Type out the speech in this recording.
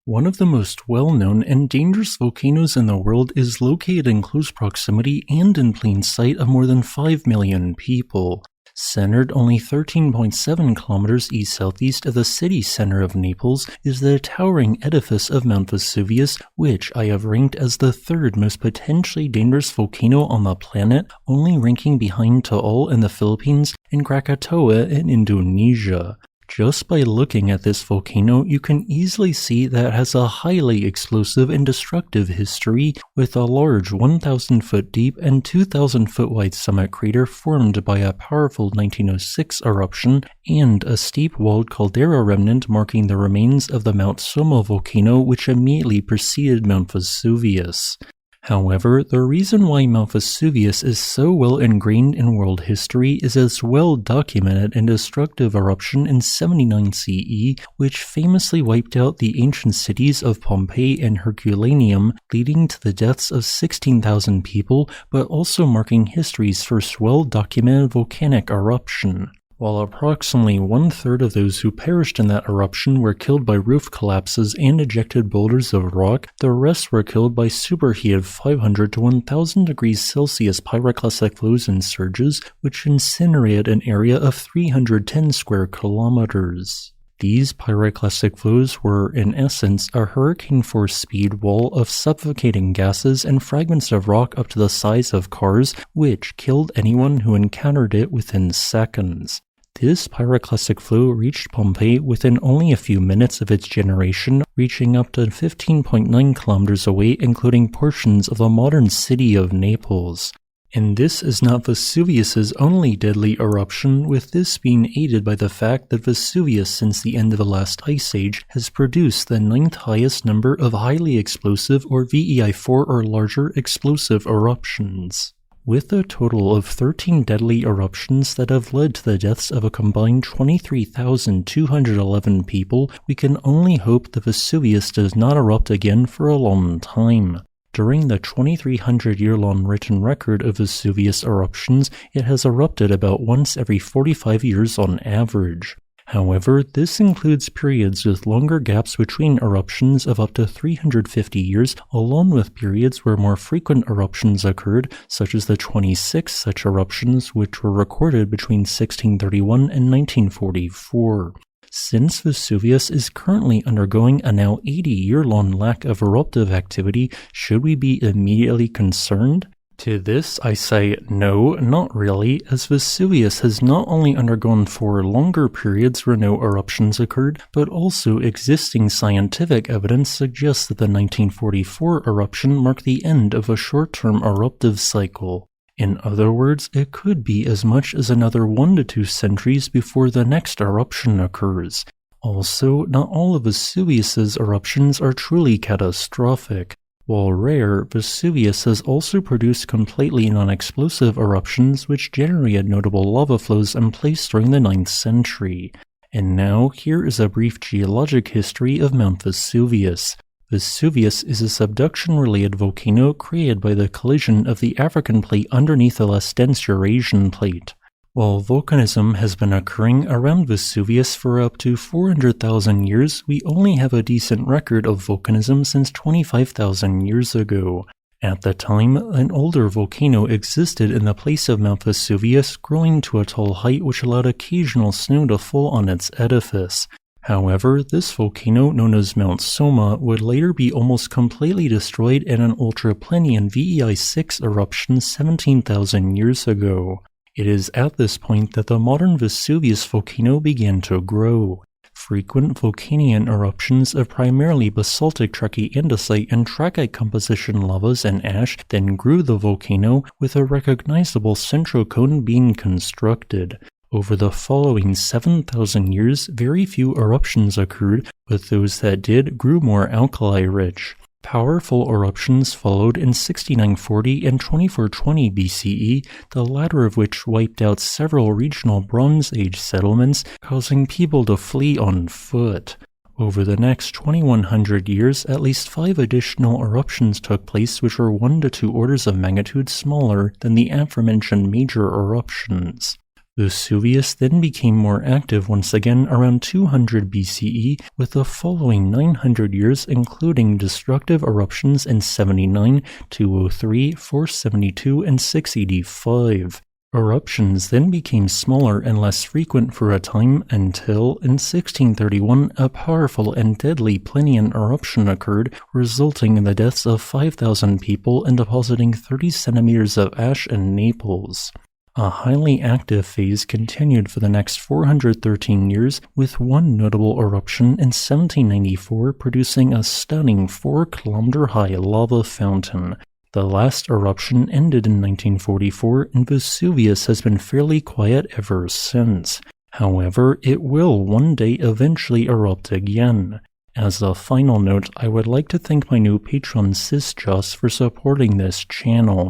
One of the most well-known and dangerous volcanoes in the world is located in close proximity and in plain sight of more than 5 million people. Centered only 13.7 kilometers east-southeast of the city center of Naples is the towering edifice of Mount Vesuvius, which I have ranked as the third most potentially dangerous volcano on the planet, only ranking behind Taal in the Philippines and Krakatoa in Indonesia. Just by looking at this volcano, you can easily see that it has a highly explosive and destructive history, with a large 1,000 foot deep and 2,000 foot wide summit crater formed by a powerful 1906 eruption, and a steep walled caldera remnant marking the remains of the Mount Somma volcano which immediately preceded Mount Vesuvius. However, the reason why Mount Vesuvius is so well ingrained in world history is its well-documented and destructive eruption in 79 CE, which famously wiped out the ancient cities of Pompeii and Herculaneum, leading to the deaths of 16,000 people, but also marking history's first well-documented volcanic eruption. While approximately one-third of those who perished in that eruption were killed by roof collapses and ejected boulders of rock, the rest were killed by superheated 500 to 1000 degrees Celsius pyroclastic flows and surges, which incinerated an area of 310 square kilometers. These pyroclastic flows were, in essence, a hurricane-force speed wall of suffocating gases and fragments of rock up to the size of cars, which killed anyone who encountered it within seconds. This pyroclastic flow reached Pompeii within only a few minutes of its generation, reaching up to 15.9 kilometers away, including portions of the modern city of Naples. And this is not Vesuvius's only deadly eruption, with this being aided by the fact that Vesuvius since the end of the last ice age has produced the 9th highest number of highly explosive or VEI4 or larger explosive eruptions. With a total of 13 deadly eruptions that have led to the deaths of a combined 23,211 people, we can only hope that Vesuvius does not erupt again for a long time. During the 2,300-year-long written record of Vesuvius eruptions, it has erupted about once every 45 years on average. However, this includes periods with longer gaps between eruptions of up to 350 years, along with periods where more frequent eruptions occurred, such as the 26 such eruptions which were recorded between 1631 and 1944. Since Vesuvius is currently undergoing a now 80-year-long lack of eruptive activity, should we be immediately concerned? To this I say no, not really, as Vesuvius has not only undergone 4 longer periods where no eruptions occurred, but also existing scientific evidence suggests that the 1944 eruption marked the end of a short-term eruptive cycle. In other words, it could be as much as another 1 to 2 centuries before the next eruption occurs. Also, not all of Vesuvius's eruptions are truly catastrophic. While rare, Vesuvius has also produced completely non-explosive eruptions which generated notable lava flows in place during the 9th century. And now, here is a brief geologic history of Mount Vesuvius. Vesuvius is a subduction-related volcano created by the collision of the African plate underneath the less dense Eurasian plate. While volcanism has been occurring around Vesuvius for up to 400,000 years, we only have a decent record of volcanism since 25,000 years ago. At the time, an older volcano existed in the place of Mount Vesuvius, growing to a tall height which allowed occasional snow to fall on its edifice. However, this volcano, known as Mount Somma, would later be almost completely destroyed in an ultraplinian VEI6 eruption 17,000 years ago. It is at this point that the modern Vesuvius volcano began to grow. Frequent volcanian eruptions of primarily basaltic trachyandesite and trachyte composition lavas and ash then grew the volcano, with a recognizable central cone being constructed. Over the following 7,000 years, very few eruptions occurred, but those that did grew more alkali-rich. Powerful eruptions followed in 6940 and 2420 BCE, the latter of which wiped out several regional Bronze Age settlements, causing people to flee on foot. Over the next 2100 years, at least 5 additional eruptions took place which were 1 to 2 orders of magnitude smaller than the aforementioned major eruptions. Vesuvius then became more active once again around 200 BCE, with the following 900 years including destructive eruptions in 79, 203, 472, and 685. Eruptions then became smaller and less frequent for a time until, in 1631, a powerful and deadly Plinian eruption occurred, resulting in the deaths of 5,000 people and depositing 30 centimeters of ash in Naples. A highly active phase continued for the next 413 years, with one notable eruption in 1794 producing a stunning 4-kilometer-high lava fountain. The last eruption ended in 1944, and Vesuvius has been fairly quiet ever since. However, it will one day eventually erupt again. As a final note, I would like to thank my new patron Sysjust for supporting this channel.